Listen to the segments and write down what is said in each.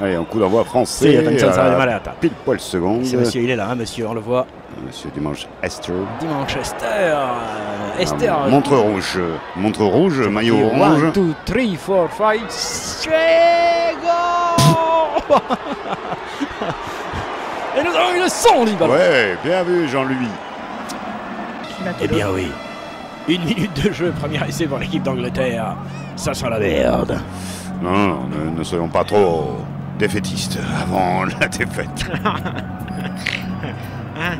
Allez, un coup d'envoi français. Pile poil seconde. Ce monsieur, il est là, hein, monsieur, on le voit. Monsieur Dimanche Esther. Dimanche Esther. Esther. Montre rouge, maillot orange. 1, 2, 3, 4, 5, 6, go. Et nous avons eu le son du ballon. Ouais, bien vu Jean-Louis. Eh bien oui. 1 minute de jeu, premier essai pour l'équipe d'Angleterre. Ça sent la merde. Non, ne soyons pas trop défaitistes avant la défaite. Hein?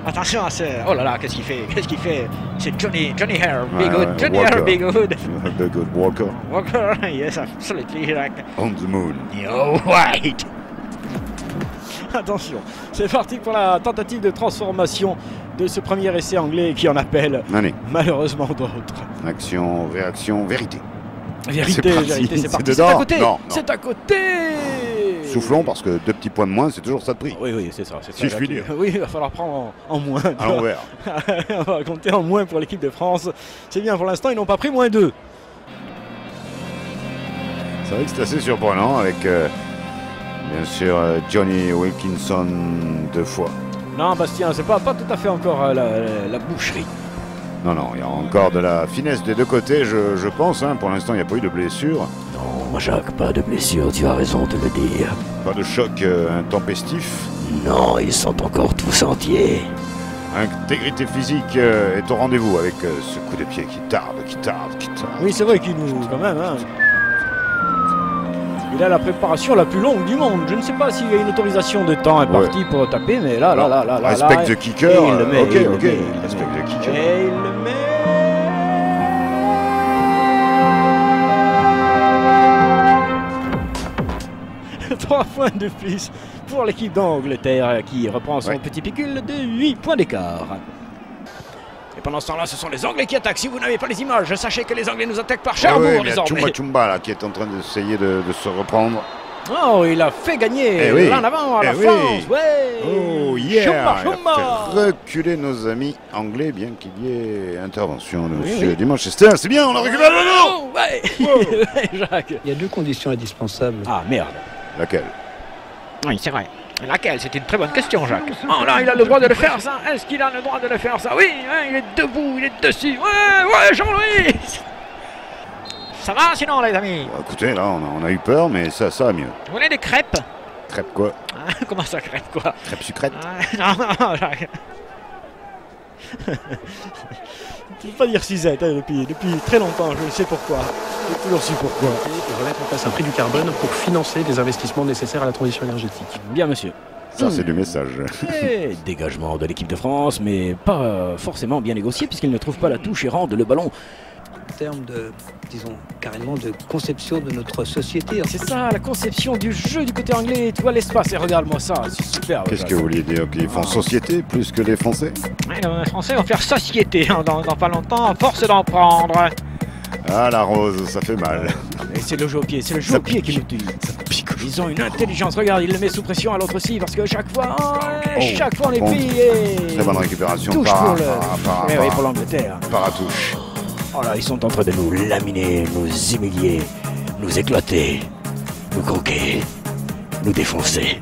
Attention à ce... Oh là là, qu'est-ce qu'il fait? Qu'est-ce qu'il fait? C'est Johnny Hair, be good. Johnny Hair, be good. Be good, Walker. Walker, yes, absolutely. On the moon. You're right. Attention, c'est parti pour la tentative de transformation de ce premier essai anglais qui en appelle malheureusement d'autres. Action, réaction, vérité. Vérité, c'est parti. C'est à côté. C'est à côté. Soufflons parce que 2 petits points de moins, c'est toujours ça de prix. Oui, c'est ça. Si je puis dire. Oui, il va falloir prendre en moins. À l'envers. On va compter en moins pour l'équipe de France. C'est bien, pour l'instant, ils n'ont pas pris moins 2. C'est vrai que c'est assez surprenant avec, bien sûr, Johnny Wilkinson 2 fois. Non, Bastien, c'est pas tout à fait encore la boucherie. Non, il y a encore de la finesse des 2 côtés, je pense. Hein. Pour l'instant, il n'y a pas eu de blessure. Non, Jacques, pas de blessure, tu as raison de le dire. Pas de choc intempestif. Non, ils sont encore tous entiers. Intégrité physique est au rendez-vous avec ce coup de pied qui tarde. Oui, c'est vrai qu'il nous, quand même, hein. Il a la préparation la plus longue du monde. Je ne sais pas s'il y a une autorisation de temps impartie pour taper, mais là. Respect the kicker. Il le met. Ok. Respect the kicker. Et il le met. 3 points de plus pour l'équipe d'Angleterre qui reprend son petit pécule de 8 points d'écart. Et pendant ce temps-là, ce sont les Anglais qui attaquent. Si vous n'avez pas les images, sachez que les Anglais nous attaquent par Cherbourg désormais. Chumba là, qui est en train d'essayer de se reprendre. Oh, il a fait gagner l'en avant à la France. Ouais. Oh yeah. Chumba. Il a fait reculer nos amis anglais, bien qu'il y ait intervention de monsieur Dimanche Esther. C'est bien, on a récupéré le ballon. Jacques. Il y a 2 conditions indispensables. Ah merde. Laquelle? Oui, c'est vrai. Laquelle? C'est une très bonne question, Jacques. Oh là, il a le droit de le faire, ça. Est-ce qu'il a le droit de le faire, ça? Oui, hein, il est debout, il est dessus. Ouais, Jean-Louis. Ça va sinon, les amis? Bon, écoutez, là, on a eu peur, mais ça va mieux. Vous voulez des crêpes? Crêpes quoi? Comment ça, crêpes quoi? Crêpes sucrètes? Non, Jacques. Tu ne peux pas dire Suzette, hein, depuis très longtemps, je sais pourquoi. J'ai toujours su pourquoi. Et remettre en place un prix du carbone pour financer des investissements nécessaires à la transition énergétique. Bien, monsieur. Ça, c'est du message. Et dégagement de l'équipe de France, mais pas forcément bien négocié, puisqu'il ne trouve pas la touche et rende le ballon. En termes de, disons, carrément de conception de notre société. C'est ça, la conception du jeu du côté anglais. Tu vois l'espace, et regarde-moi ça, c'est super. Qu'est-ce que vous vouliez dire? Qu'ils font société plus que les Français? Oui, les Français vont faire société dans pas longtemps, à force d'en prendre. Ah, la rose, ça fait mal. Et c'est le jeu au pied, qui nous tue. Ils ont une intelligence, regarde, il le met sous pression à l'autre aussi, parce que chaque fois on est pris. Très bonne récupération touche pour l'Angleterre. Paratouche. Oh là, ils sont en train de nous laminer, nous humilier, nous éclater, nous croquer, nous défoncer,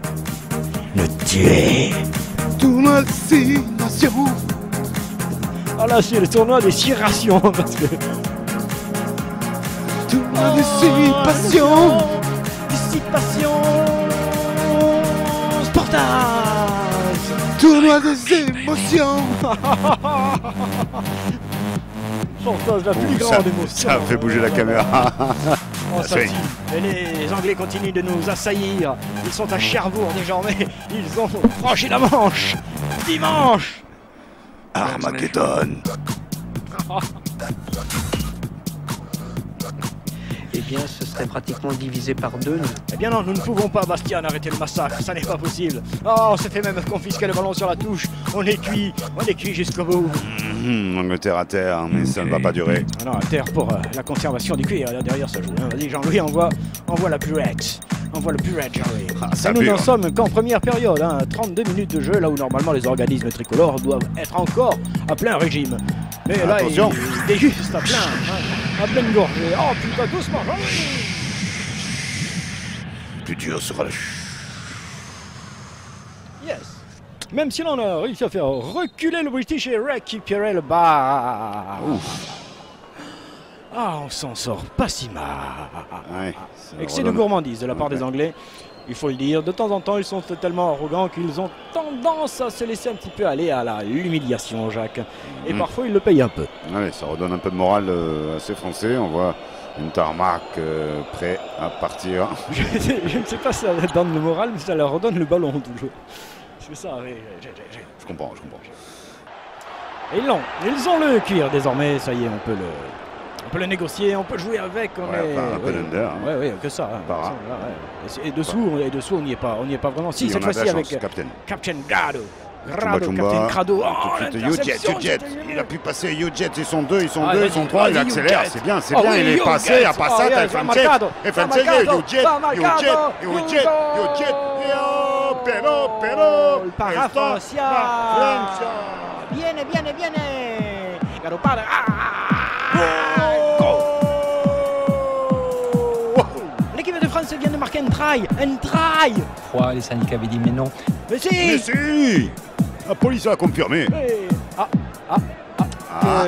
nous tuer. Tournoi des 6 nations. Ah là, c'est le tournoi des 6 rations, parce que... Tournoi des 6 passions. Dissipation. Sportage. Tournoi des émotions. Sportage, la plus grande émotion. Ça a fait bouger la caméra. Oh, ça tue. Et les Anglais continuent de nous assaillir. Ils sont à Cherbourg désormais. Ils ont franchi la Manche. Dimanche. Armageddon. Eh bien, ce serait pratiquement divisé par 2. Eh bien non, nous ne pouvons pas, Bastien, arrêter le massacre. Ça n'est pas possible. Oh, on s'est fait même confisquer le ballon sur la touche. On est cuit jusqu'au bout. Angleterre à terre, mais ça ne va pas durer. Ah non, à terre pour la conservation du cuir. Là, derrière, ça joue. Hein. Vas-y, Jean-Louis, envoie la purette. Envoie le purette, Jean-Louis. Ça nous n'en sommes qu'en première période. Hein. 32 minutes de jeu, là où normalement les organismes tricolores doivent être encore à plein régime. Mais là, ils dégustent à plein. Hein. À pleine gorgée. Oh putain, doucement, Jean-Louis. plus dur sera la chute. Yes. Même si l'on a réussi à faire reculer le British et récupérer le bas. Ah, on s'en sort pas si mal. Ouais, Excès de gourmandise de la part des Anglais. Il faut le dire, de temps en temps, ils sont tellement arrogants qu'ils ont tendance à se laisser un petit peu aller à l'humiliation, Jacques. Et parfois, ils le payent un peu. Ouais, ça redonne un peu de morale à ces Français. On voit une tarmac prêt à partir. Je ne sais pas si ça donne le moral, mais ça leur redonne le ballon toujours. C'est ça, Je comprends. Et ils ont le cuir désormais, ça y est, on peut le négocier, on peut jouer avec. On est, un peu d'under. Oui, que ça. Et dessous, on n'y est pas vraiment. Si, cette fois-ci avec Captain Grado. Captain Crado. Ujet, il a pu passer Ujet, ils sont deux, ils sont trois, il accélère, c'est bien, il est passé, à Passat, FMC, Ujet, pero, para Francia. Viene. Garopada. L'équipe de France vient de marquer un try. Froid, les syndicats avaient dit mais non. Mais si. La police a confirmé.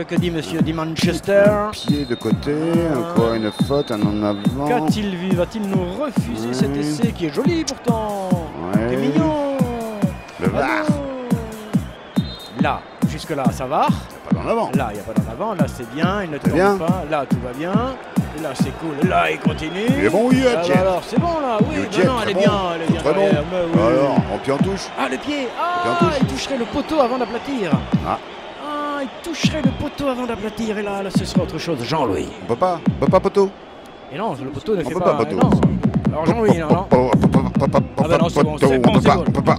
Que dit monsieur dit Manchester? Pied de côté, encore une faute, un en avant. Qu'a-t-il vu? Va-t-il nous refuser cet essai qui est joli pourtant? Ouais. C'est mignon. Le VAR. Là, jusque-là, ça va. Il n'y a pas d'en avant. Là, il n'y a pas d'en avant. Là, c'est bien. Il ne tourne pas. Là, tout va bien. Là, c'est cool. Là, il continue. Il est bon, Ujet. Alors, c'est bon, là. Oui, non, elle est bien. Très bon. Alors, on pied en touche. Le pied. Il toucherait le poteau avant d'aplatir. Il toucherait le poteau avant d'aplatir. Et là, ce serait autre chose. Jean-Louis. On peut pas poteau. Et non, le poteau ne fait pas. Poteau. Non. Alors, Jean-Louis, non. Non, c'est bon,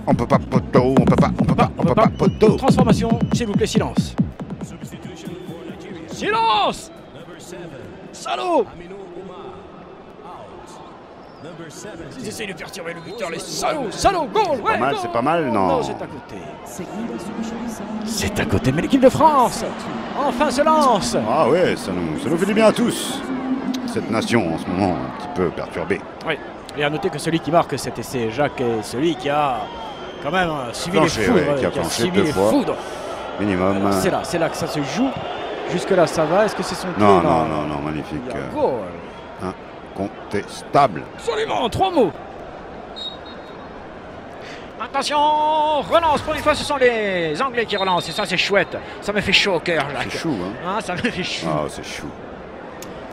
on peut pas poteau. Transformation, s'il vous plaît, silence. Silence. Salaud. Ils essaient de faire tirer le buteur, les salauds, goal. C'est pas mal, non. Non, c'est à côté. C'est à côté, mais l'équipe de France, enfin se lance. Ah ouais, ça nous fait du bien à tous. Cette nation, en ce moment, un petit peu perturbée. Oui, et à noter que celui qui marque cet essai, Jacques, est celui qui a quand même suivi les foudres. Qui a planché deux fois, minimum. C'est là que ça se joue. Jusque-là, ça va. Est-ce que c'est son pied? Non, magnifique. Goal. Incontestable. Absolument, 3 mots. Attention, relance. Pour une fois, ce sont les Anglais qui relancent. Et ça, c'est chouette. Ça me fait chaud au cœur, Jacques. C'est chou, hein. Ça me fait chou. C'est chou.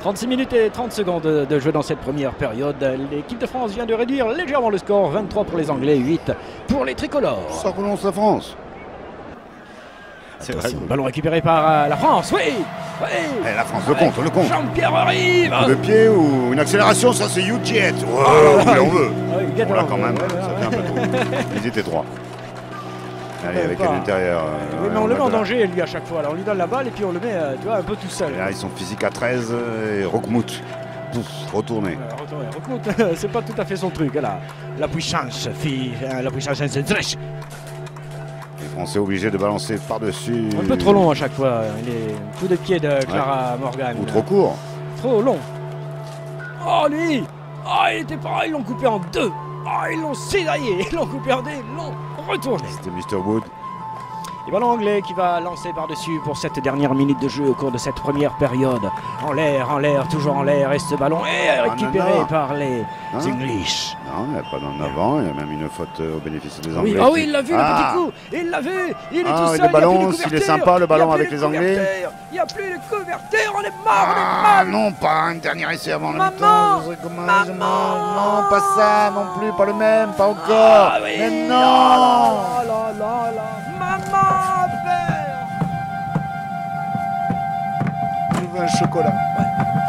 36 minutes et 30 secondes de jeu dans cette première période. L'équipe de France vient de réduire légèrement le score. 23 pour les Anglais, 8 pour les tricolores. Ça relance la France. C'est vrai. Ballon récupéré par la France, oui. La France, le compte. Jean-Pierre arrive. Le pied ou une accélération, ça c'est Ujet. On veut. Voilà quand même, ça fait un peu trop. Ils étaient trois. Allez, avec l'intérieur. Oui, mais on le met en danger, lui, à chaque fois. Alors, on lui donne la balle et puis on le met un peu tout seul. Et là, ils sont physiques à 13 et Roquemout. Retourné. Roquemout, c'est pas tout à fait son truc. Là. La puissance, c'est très. Les Français obligés de balancer par-dessus. Un peu trop long à chaque fois. Les coups de pied de Clara Morgan. Ou trop court. Trop long. Lui. Il était pareil, ils l'ont coupé en deux. Ils l'ont cisaillé, ils l'ont coupé en deux, ils l'ont retourné. C'était Mr. Wood. Et ballon anglais qui va lancer par-dessus pour cette dernière minute de jeu au cours de cette première période. En l'air, toujours en l'air. Et ce ballon est récupéré par les English. Non, il n'y a pas d'en avant. Il y a même une faute au bénéfice des Anglais. Oui, il l'a vu, le petit coup. Il l'a vu. Il est tout seul. Le ballon, s'il est sympa, le ballon avec les Anglais. Il n'y a plus de couverture. On est mort, non, pas un dernier essai avant le mi-temps. Non, pas ça non plus. Pas le même, pas encore. Mais non. Un chocolat.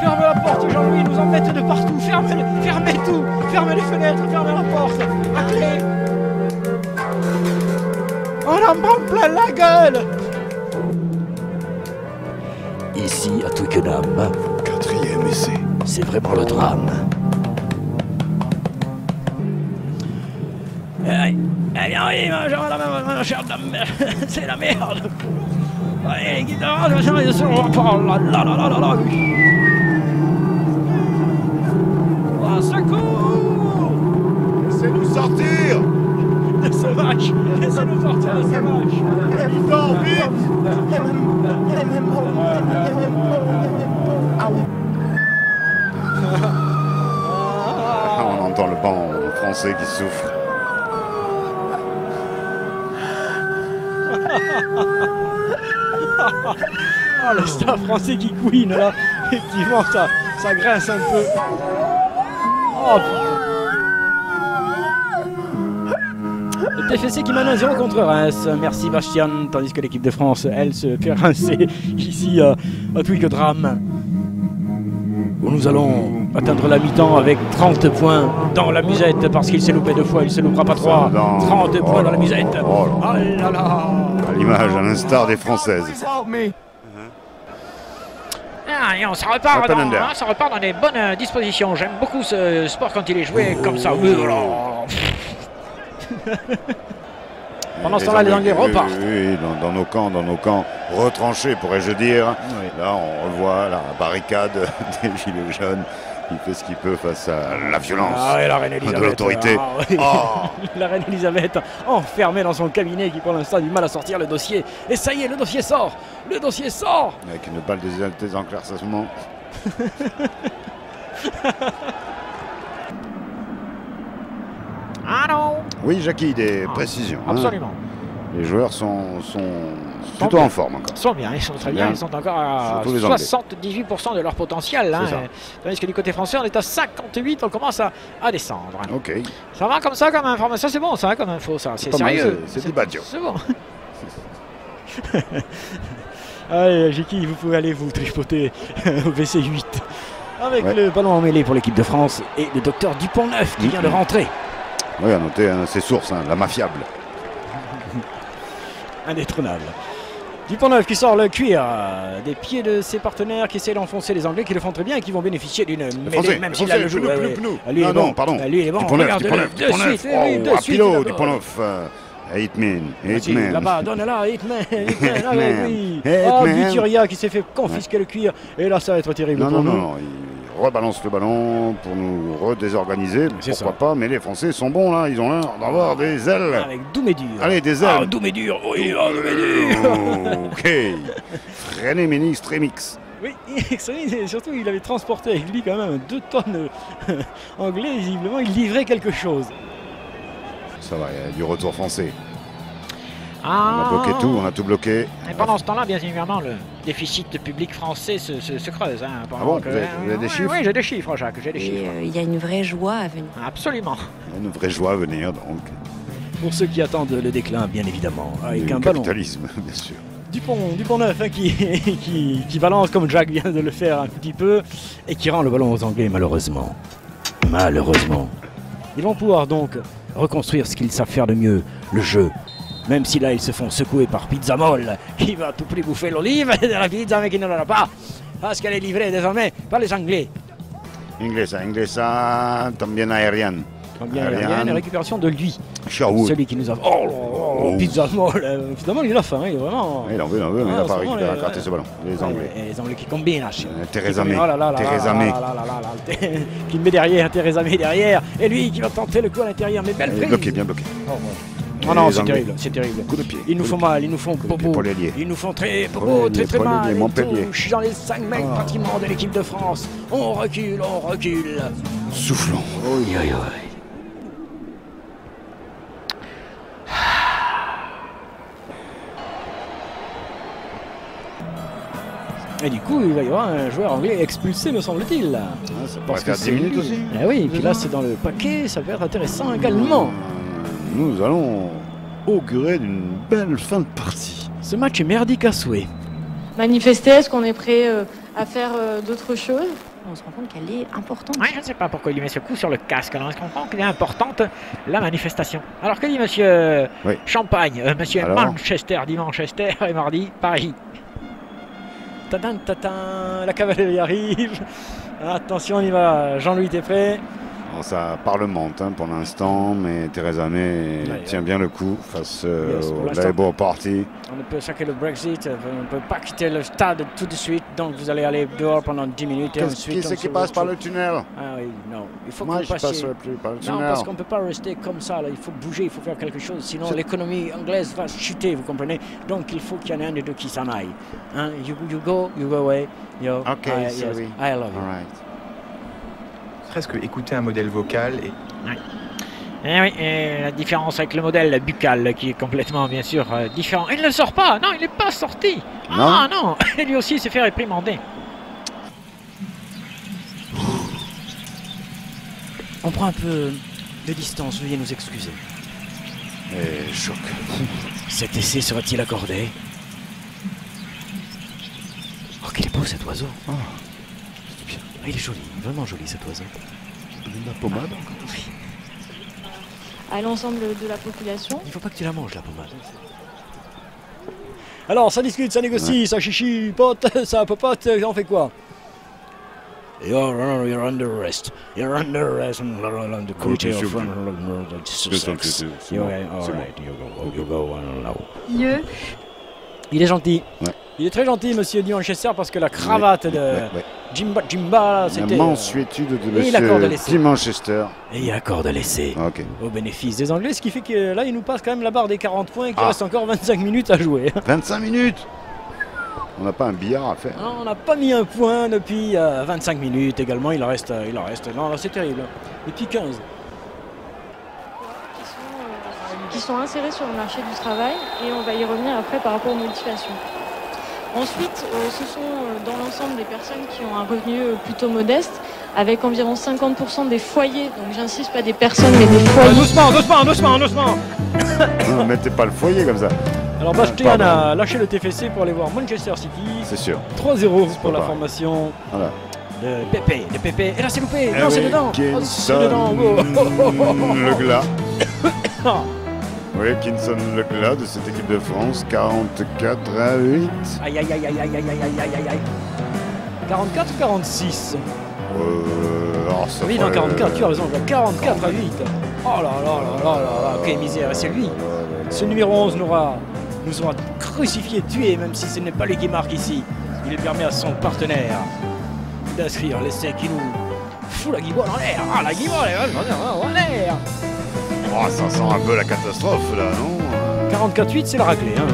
Ferme la porte, Jean-Louis, nous en mettent de partout. Fermez tout. Fermez les fenêtres, fermez la porte. À clé. On en prend plein la gueule. Ici, à Twickenham. 4e essai. C'est vraiment le drame. Allez, ma chère dame, c'est la merde. Allez, guitare, secours. Laissez-nous sortir de ce match. Laissez-nous sortir de ce match. Putain, vite. On entend le banc français qui souffre. Ah, le staff français qui couine là. Effectivement, ça grince un peu. Oh, le TFC qui mène 1-0 contre Reims. Merci Bastien. Tandis que l'équipe de France, elle, se fait rincer ici à Twickenham, où nous allons atteindre la mi-temps avec 30 points dans la musette, parce qu'il s'est loupé 2 fois, il ne se loupera pas 3. 30 points dans la musette. Oh là là. À l'image, à l'instar des Françaises. Ah, et ça repart dans des bonnes dispositions. J'aime beaucoup ce sport quand il est joué comme ça. Pendant ce temps-là, les Anglais repartent. Oui, dans nos camps retranchés, pourrais-je dire. Oui. Là, on revoit la barricade des Gilets jaunes. Il fait ce qu'il peut face à la violence et la reine Elisabeth, de l'autorité. Oui. La reine Elisabeth enfermée dans son cabinet qui pour l'instant a du mal à sortir le dossier. Et ça y est, le dossier sort. Le dossier sort. Avec une balle des enclaircissements. Ah non. Oui, Jackie, des précisions. Absolument. Les joueurs sont plutôt en forme encore. Ils sont bien, ils sont très bien. Ils sont encore à 78% de leur potentiel. Tandis que du côté français, on est à 58, on commence à descendre. Ok. Ça va comme ça, comme information. C'est bon, ça, comme info, ça. C'est sérieux. C'est du badio. C'est bon. Allez, Jackie, vous pouvez aller vous tripoter au WC8 avec le ballon emmêlé pour l'équipe de France et le docteur Dupont-Neuf qui vient de rentrer. Oui, à noter ses sources, la mafiable. Indétrônable. Dupont-Neuf qui sort le cuir des pieds de ses partenaires, qui essaient d'enfoncer les Anglais, qui le font très bien et qui vont bénéficier d'une mêlée, même s'il a le jeu. Lui, non, pardon. Lui, il est bon. Regardez-le de suite. Rapido, Dupont-Neuf. Hitman. Là-bas, donne-la, Hitman. Oh, Vituria qui s'est fait confisquer le cuir. Et là, ça va être terrible pour nous. Non. Il rebalance le ballon pour nous redésorganiser. Pourquoi pas, mais les Français sont bons là. Ils ont l'air d'avoir des ailes. Avec Doumédur. Allez, des ailes. Doumédur. Oui, Doumédur. Ok. Freiné ministre remix. Oui, surtout il avait transporté avec lui quand même 2 tonnes anglais. Visiblement, il livrait quelque chose. Ça va, il y a du retour français. On a bloqué tout, on a tout bloqué. Et pendant ce temps-là, bien évidemment, le déficit public français se creuse. Ah bon, vous avez des chiffres? Oui, j'ai des chiffres, Jacques, j'ai des chiffres. Il y a une vraie joie à venir. Absolument. Il y a une vraie joie à venir, donc. Pour ceux qui attendent le déclin, bien évidemment, avec du un ballon. Capitalisme, bien sûr. Dupont-Neuf qui balance comme Jacques vient de le faire un petit peu et qui rend le ballon aux Anglais, malheureusement. Ils vont pouvoir donc reconstruire ce qu'ils savent faire de mieux, le jeu. Même si là ils se font secouer par Pizzamol qui va à tout prix bouffer l'olive de la pizza mais qui ne l'aura pas parce qu'elle est livrée désormais par les Anglais. Inglesa, también aérienne. Une récupération de lui. Sherwood. Celui qui nous a... Pizzamol, Pizzamol il a faim, il est vraiment... Il en veut, mais il n'a pas récupéré à gratter ce ballon. Les Anglais. Les Anglais qui combinent. Theresa May. Qui le met derrière, Theresa May derrière. Et lui qui va tenter le coup à l'intérieur, mais belle prise. Bien bloqué. Oh non, c'est terrible. Coup de pied. Ils nous font mal, ils nous font bobo. Ils nous font très bobo, très mal. Ils touchent dans les 5 mecs pratiquement de l'équipe de France. On recule. Soufflons. Et du coup, il va y avoir un joueur anglais expulsé, me semble-t-il. Ça pourrait faire 10 minutes aussi. Eh oui, et puis là, c'est dans le paquet, ça peut être intéressant également. Nous allons augurer d'une belle fin de partie. Ce match est merdique à souhait. Manifester, est-ce qu'on est prêt à faire d'autres choses? On se rend compte qu'elle est importante. Oui, je ne sais pas pourquoi il lui met ce coup sur le casque. Alors, on se rend compte qu'elle est importante, la manifestation. Alors, que dit monsieur Champagne, monsieur Manchester, dit Manchester, et mardi, Paris. La cavalerie arrive. Attention, on y va. Jean-Louis, t'es prêt? Bon, ça parlemente pour l'instant, mais Theresa May tient bien le coup face au Labour Party. On ne peut saquer le Brexit, on ne peut pas quitter le stade tout de suite, donc vous allez aller dehors pendant 10 minutes et ensuite... Qui c'est qui passe par le tunnel? Ah oui, non. Il faut Moi, que je vous passiez... passerai plus par le tunnel. Non, parce qu'on ne peut pas rester comme ça, là. Il faut bouger, il faut faire quelque chose, sinon l'économie anglaise va chuter, vous comprenez? Donc il faut qu'il y en ait un des deux qui s'en aille. Hein? You go away. Ok, sorry. I love you. All right. Presque écouter un modèle vocal et... Eh oui, et la différence avec le modèle buccal qui est complètement, bien sûr, différent. Il ne sort pas, non, il n'est pas sorti. Ah non, et lui aussi s'est fait réprimander. On prend un peu de distance, veuillez nous excuser. Et choc. Cet essai sera-t-il accordé? Oh, qu'il est beau cet oiseau. Oh. Ah, il est joli, vraiment joli cet oiseau. La pommade Oui. À l'ensemble de la population. Il faut pas que tu la manges, la pommade. Alors, ça discute, ça négocie, ça chichi, pote, ça popote, on fait quoi? You're under arrest. You're under arrest. On the committee of... You go. Il est gentil. Ouais. Il est très gentil, monsieur du Manchester, parce que la cravate de Jimba, c'était... La mansuétude de Et il accorde monsieur du Manchester. Et il accorde l'essai Ok. au bénéfice des Anglais, ce qui fait que là, il nous passe quand même la barre des 40 points et qu'il reste encore 25 minutes à jouer. 25 minutes. On n'a pas un billard à faire. Non, on n'a pas mis un point depuis 25 minutes également, il en reste. Non, là, c'est terrible. Depuis 15. Qui sont insérés sur le marché du travail et on va y revenir après par rapport aux modifications. Ensuite, ce sont dans l'ensemble des personnes qui ont un revenu plutôt modeste, avec environ 50% des foyers, donc j'insiste pas des personnes mais des foyers. Doucement. Ne mettez pas le foyer comme ça. Alors Bastien a lâché le TFC pour aller voir Manchester City. C'est sûr. 3-0 pour la formation voilà. de Pépé. Et là c'est loupé. Non, c'est dedans. C'est dedans. Le glas. Oui, Kinson Leclerc de cette équipe de France, 44 à 8. Aïe. 44 ou 46? Oui, non, 44, tu as raison, 44 à 8. Oh là, quelle misère, c'est lui. Ce numéro 11 nous aura crucifié, tué, même si ce n'est pas lui qui marque ici. Il permet à son partenaire d'inscrire l'essai qui nous fout la guibolle en l'air. Ah, la guibolle en l'air. Oh, ça sent un peu la catastrophe là, non? 44-8, c'est la raclée. Hein.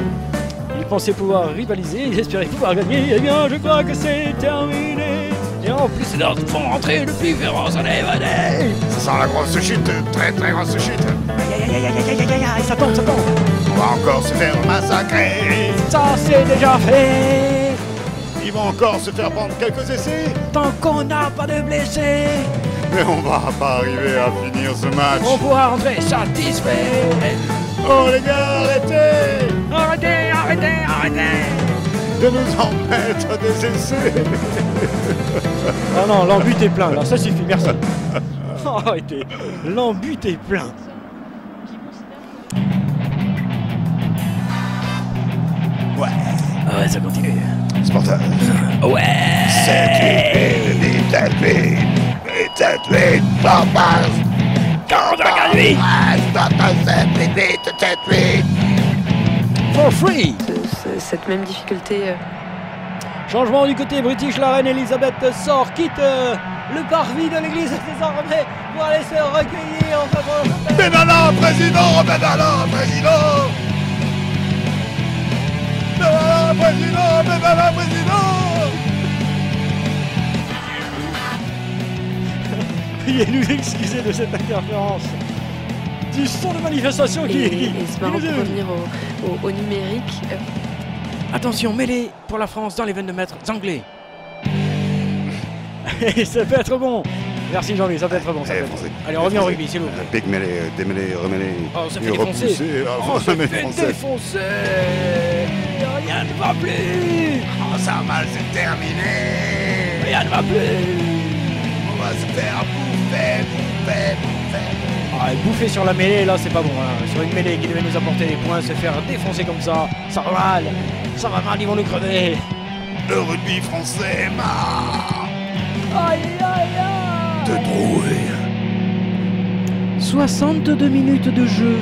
Il pensait pouvoir rivaliser, il espérait pouvoir gagner. Eh bien, je crois que c'est terminé. Et en plus, c'est leur font rentrer le plus féroce. Allez. Ça sent la grosse chute, très grosse chute. Aïe, ça tombe. On va encore se faire massacrer. Ça, c'est déjà fait. Ils vont encore se faire prendre quelques essais. Tant qu'on n'a pas de blessés. Mais on va pas arriver à finir ce match. On pourra rentrer satisfait. Oh les gars, Arrêtez de nous en mettre des essais. Ah non, l'embut est plein là, ça suffit, merci. Arrêtez, l'embut est plein. Ouais. Ah ouais, ça continue. Sportage. Ouais. 7-8, Sportage. 48. For free. Cette même difficulté. Changement du côté british, la reine Elisabeth sort, quitte le parvis de l'église désormais pour aller se recueillir en faveur. Benalla, président. Veuillez nous excuser de cette interférence du son de manifestation qui... Et c'est marrant pour revenir au numérique. Attention, mêlée pour la France dans les 22 mètres anglais. Ça peut être bon. Merci Jean-Louis, ça peut être bon. Allez, on revient au rugby, s'il vous plaît. Big mêlée, démêlée, remêlée. Oh, ça fait défoncer. Oh, ça fait défoncer. Rien ne va plus. Oh, ça va mal, c'est terminé. Rien ne va plus. On va se faire bouffer. Ah, bouffer sur la mêlée, là, c'est pas bon. Hein. Sur une mêlée qui devait nous apporter des points, se faire défoncer comme ça va mal. Ça va mal, ils vont nous crever. Le rugby français est marre Aïe. de trouer. 62 minutes de jeu.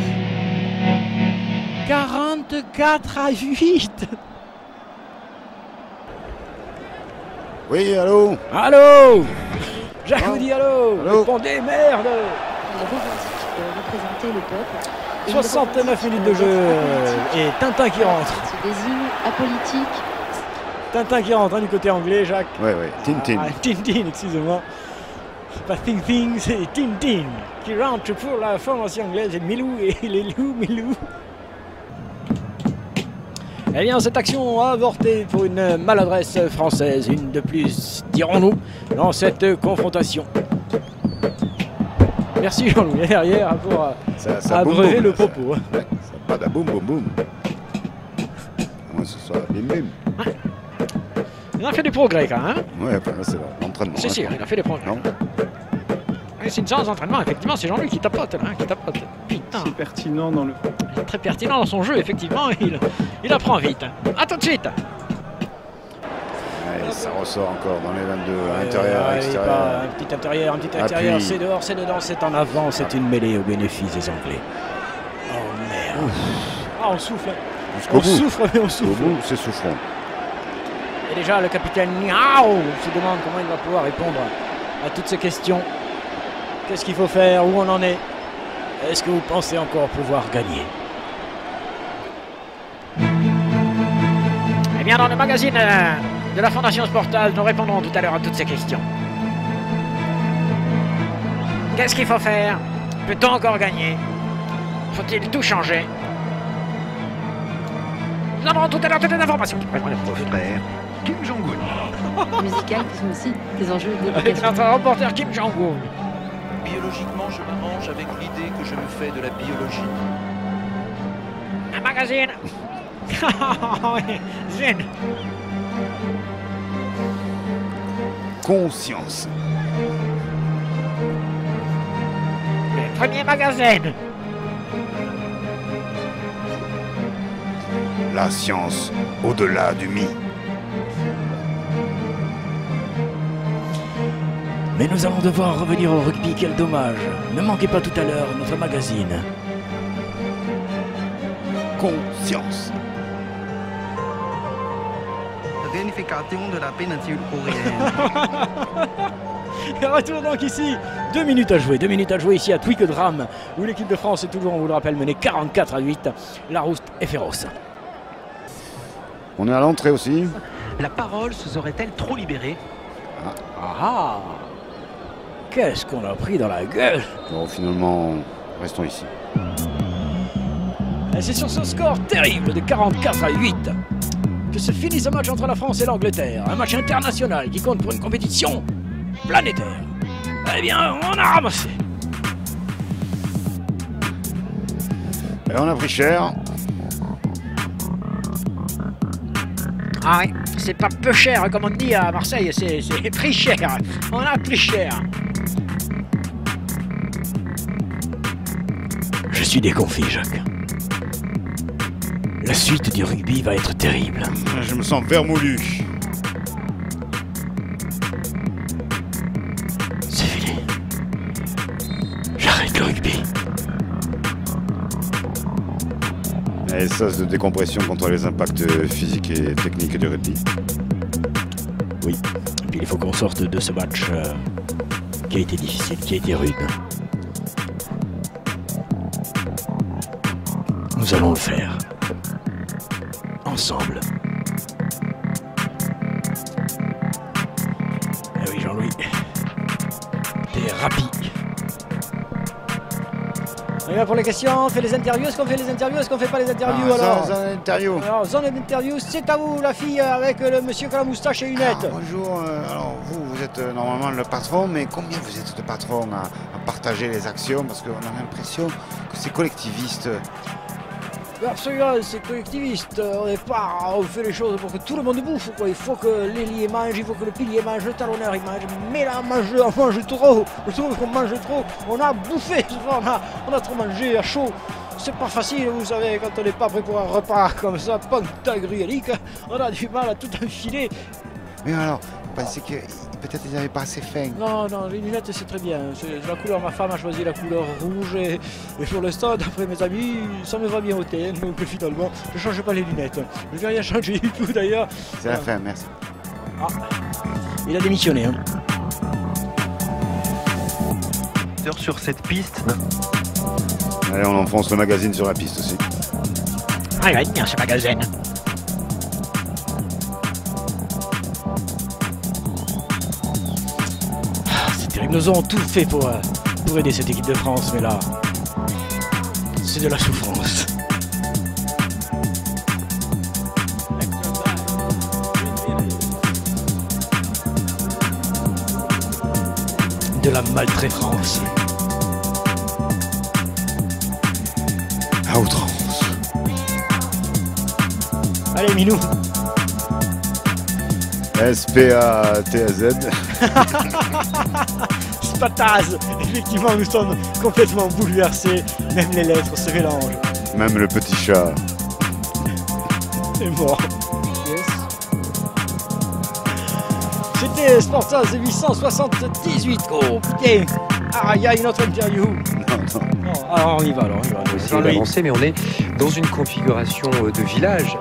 44-8. Oui, allô? Allô? Jacques vous dit allô? Allô? Répondez, merde! Il revendique représenter le peuple. Et 69 il minutes de jeu et Tintin qui rentre. se désigne apolitique. Tintin qui rentre hein, du côté anglais, Jacques. Oui, oui, Tintin. Ah, Tintin, excusez-moi. C'est pas Tintin, c'est Tintin qui rentre pour la formation anglaise et Milou et les loups, Milou. Eh bien, cette action a avorté pour une maladresse française, une de plus, dirons-nous, dans cette confrontation. Merci Jean-Louis derrière pour Ça abreuver boum, le là, ça. propos. Ouais, ça pas de boum boum boum. Moi, ce soit bim bim. Il a fait des progrès quand même. Hein, Ouais, ben, là, c'est l'entraînement. c'est sûr, il a fait des progrès. Non. Et c'est une séance d'entraînement, effectivement, c'est Jean-Louis qui tapote, là, hein, qui tapote. Putain, C'est pertinent dans le... il est très pertinent dans son jeu, effectivement, il apprend vite. A tout de suite. Ouais, ça ressort encore dans les 22, à l'intérieur, à Ouais, l'extérieur. un petit intérieur, Appui. c'est dehors, c'est dedans, c'est en avant, c'est une mêlée au bénéfice des Anglais. Oh merde. Ah, on souffle. Jusqu'au On bout. souffre, mais on Au souffle. bout, c'est souffrant. Et déjà, le capitaine Niao se demande comment il va pouvoir répondre à toutes ces questions. Qu'est-ce qu'il faut faire? Où on en est? Est-ce que vous pensez encore pouvoir gagner? Eh bien, dans le magazine de la Fondation Sportage, nous répondrons tout à l'heure à toutes ces questions. Qu'est-ce qu'il faut faire? Peut-on encore gagner? Faut-il tout changer? Nous aurons tout à l'heure toutes les informations. Frère, Kim Jong-un. musicales qui sont aussi des enjeux Avec d'éducation. notre reporter Kim Jong-un. Biologiquement, je m'arrange avec l'idée que je me fais de la biologie. Un magazine. Oui, Zen. Conscience. Le premier magazine. La science au-delà du mythe. Mais nous allons devoir revenir au rugby, quel dommage. Ne manquez pas tout à l'heure notre magazine. Conscience. Réunification de la péninsule coréenne. Et retour donc ici, 2 minutes à jouer ici à Twickenham, où l'équipe de France est toujours, on vous le rappelle, menée 44-8. La rouste est féroce. On est à l'entrée aussi. La parole se serait-elle trop libérée? Ah, qu'est-ce qu'on a pris dans la gueule. Bon, finalement, restons ici. Et c'est sur ce score terrible de 44-8 que se finit ce match entre la France et l'Angleterre. Un match international qui compte pour une compétition planétaire. Eh bien, on a ramassé. Et on a pris cher. Ah oui, c'est pas peu cher comme on dit à Marseille, c'est pris cher. On a pris cher. Je suis déconfit, Jacques. La suite du rugby va être terrible. Je me sens vermoulu. C'est fini. J'arrête le rugby. Et sas de décompression contre les impacts physiques et techniques du rugby. Oui. Et puis il faut qu'on sorte de ce match qui a été difficile, qui a été rude. Nous allons le faire. Ensemble. Eh oui, Jean-Louis. T'es rapide. Et là pour les questions, on fait les interviews. Est-ce qu'on fait les interviews? Est-ce qu'on fait pas les interviews alors? Interview. Alors, zone d'interview, c'est à vous, la fille avec le monsieur qui a la moustache et lunettes. Bonjour, alors vous êtes normalement le patron, mais combien vous êtes de patrons à partager les actions? Parce qu'on a l'impression que c'est collectiviste. Absolument, c'est collectiviste. On n'est pas, on fait les choses pour que tout le monde bouffe, quoi. Il faut que l'ailier mange, il faut que le pilier mange, le talonneur il mange. Mais là, on mange trop. Je trouve qu'on mange trop. On a bouffé, on a trop mangé à chaud. C'est pas facile, vous savez, quand on n'est pas prêt pour un repas comme ça, pantagruélique, on a du mal à tout enfiler. Mais alors, pensais que peut-être ils n'avaient pas assez faim. Non, non, les lunettes c'est très bien. C'est la couleur, ma femme a choisi la couleur rouge et pour l'instant, d'après mes amis, ça me va bien au thé. Donc finalement, je ne change pas les lunettes. Je ne vais rien changer du tout d'ailleurs. C'est la fin, merci. Ah, il a démissionné. Hein. Sur cette piste. Allez, on enfonce le magazine sur la piste aussi. Ah, il va être bien ce magazine. C'est terrible, nous avons tout fait pour aider cette équipe de France, mais là, c'est de la souffrance. De la maltraitance. À outrance. Allez, Minou. S-P-A-T-A-Z. Spataz. Effectivement, nous sommes complètement bouleversés. Même les lettres se mélangent. Même le petit chat. est mort. Yes. C'était Sportaz 878. Oh putain. Ah, il y a une autre interview. Non, alors on y va alors. On va essayer d'avancer, mais on est dans une configuration de village.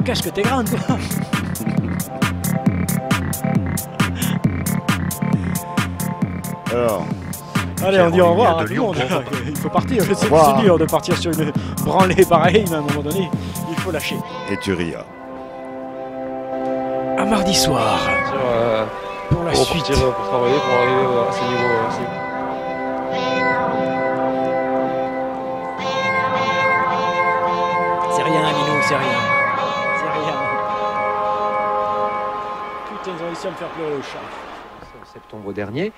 Qu'est-ce que t'es grande, toi. Alors. Allez, on dit au revoir à tout le monde. Il faut partir. Je sais que c'est dur de partir sur une branlée pareille, mais à un moment donné, il faut lâcher. Et tu ris. À mardi soir. Pour la suite. Pour travailler, pour arriver à ce niveau. C'est rien, Minou, c'est rien. C'est rien. Putain, ils ont réussi à me faire pleurer au chat. En septembre dernier,